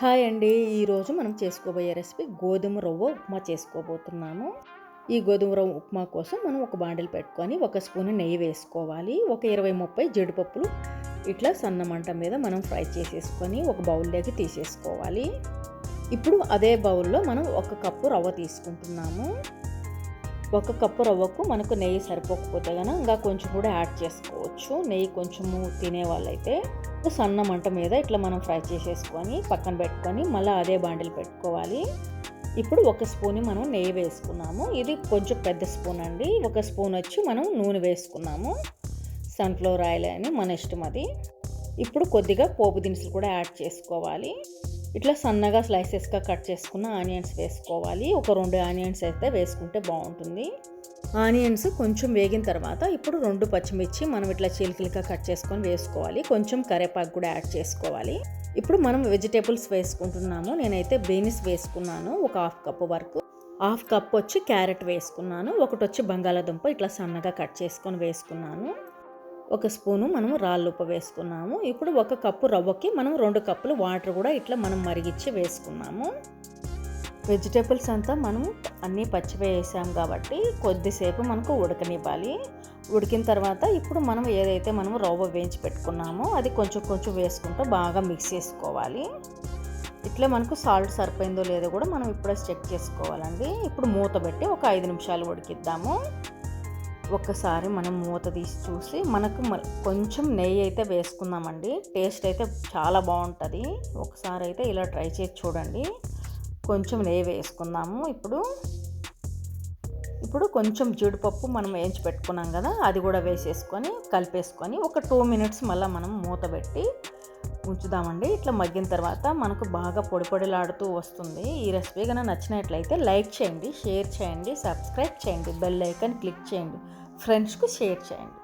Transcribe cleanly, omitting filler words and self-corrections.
Hi అండి. ఈరోజు మనం చేసుకోబోయే రెసిపీ గోధుమ రవ్వ ఉప్మా చేసుకోబోతున్నాము. ఈ గోధుమ రవ్వ ఉప్మా కోసం మనం ఒక బాండిల్ పెట్టుకొని ఒక స్పూన్ నెయ్యి వేసుకోవాలి. ఒక 20-30 జీడిపప్పులు ఇట్లా సన్న మంట మీద మనం ఫ్రై చేసేసుకొని ఒక బౌల్లోకి తీసేసుకోవాలి. ఇప్పుడు అదే బౌల్లో మనం ఒక కప్పు రవ్వ తీసుకుంటున్నాము. ఒక కప్పు రవ్వకు మనకు నెయ్యి సరిపోకపోతే కనుక ఇంకా కొంచెం కూడా యాడ్ చేసుకోవచ్చు. నెయ్యి కొంచెము తినే వాళ్ళైతే సన్న మంట మీద ఇట్లా మనం ఫ్రై చేసేసుకొని పక్కన పెట్టుకొని మళ్ళీ అదే బాండిల్ పెట్టుకోవాలి. ఇప్పుడు ఒక స్పూన్ మనం నెయ్యి వేసుకున్నాము. ఇది కొంచెం పెద్ద స్పూన్ అండి. ఒక స్పూన్ వచ్చి మనం నూనె వేసుకున్నాము. సన్ఫ్లవర్ ఆయిల్ అని మన ఇష్టం అది. ఇప్పుడు కొద్దిగా పోపు దినుసులు కూడా యాడ్ చేసుకోవాలి. ఇట్లా సన్నగా స్లైసెస్గా కట్ చేసుకున్న ఆనియన్స్ వేసుకోవాలి. ఒక 2 ఆనియన్స్ అయితే వేసుకుంటే బాగుంటుంది. ఆనియన్స్ కొంచెం వేగిన తర్వాత ఇప్పుడు 2 పచ్చిమిర్చి మనం ఇట్లా చీలికలుగా కట్ చేసుకొని వేసుకోవాలి. కొంచెం కరివేపాకు కూడా యాడ్ చేసుకోవాలి. ఇప్పుడు మనం వెజిటేబుల్స్ వేసుకుంటున్నాము. నేనైతే బీన్స్ వేసుకున్నాను ఒక 1/2 కప్పు వరకు. 1/2 కప్ వచ్చి క్యారెట్ వేసుకున్నాను. ఒకటి వచ్చి బంగాళాదుంప ఇట్లా సన్నగా కట్ చేసుకొని వేసుకున్నాను. ఒక స్పూను మనం రాళ్ళ ఉప్పు వేసుకున్నాము. ఇప్పుడు 1 కప్పు రవ్వకి మనం 2 కప్పులు వాటర్ కూడా ఇట్లా మనం మరిగించి వేసుకున్నాము. వెజిటేబుల్స్ అంతా మనం అన్నీ పచ్చివే వేసాం కాబట్టి కొద్దిసేపు మనకు ఉడకనివ్వాలి. ఉడికిన తర్వాత ఇప్పుడు మనం ఏదైతే మనం రవ్వ వేయించి పెట్టుకున్నామో అది కొంచెం కొంచెం వేసుకుంటూ బాగా మిక్స్ చేసుకోవాలి. ఇట్లా మనకు సాల్ట్ సరిపోయిందో లేదో కూడా మనం ఇప్పుడే చెక్ చేసుకోవాలండి. ఇప్పుడు మూత పెట్టి ఒక 5 నిమిషాలు ఉడికిద్దాము. ఒక్కసారి మనం మూత తీసి చూసి మనకు కొంచెం నెయ్యి అయితే వేసుకుందామండి. టేస్ట్ అయితే చాలా బాగుంటుంది. ఒకసారి అయితే ఇలా ట్రై చేసి చూడండి. కొంచెం నెయ్యి వేసుకుందాము. ఇప్పుడు కొంచెం జీడిపప్పు మనం వేయించి పెట్టుకున్నాం కదా, అది కూడా వేసేసుకొని కలిపేసుకొని ఒక 2 మినిట్స్ మళ్ళీ మనం మూత పెట్టి ఉంచుదామండి. ఇట్లా మగ్గిన తర్వాత మనకు బాగా పొడి పొడిలాడుతూ వస్తుంది. ఈ రెసిపీ కనుక నచ్చినట్లయితే లైక్ చేయండి, షేర్ చేయండి, సబ్స్క్రైబ్ చేయండి, బెల్ ఐకాన్ క్లిక్ చేయండి, ఫ్రెండ్స్కు షేర్ చేయండి.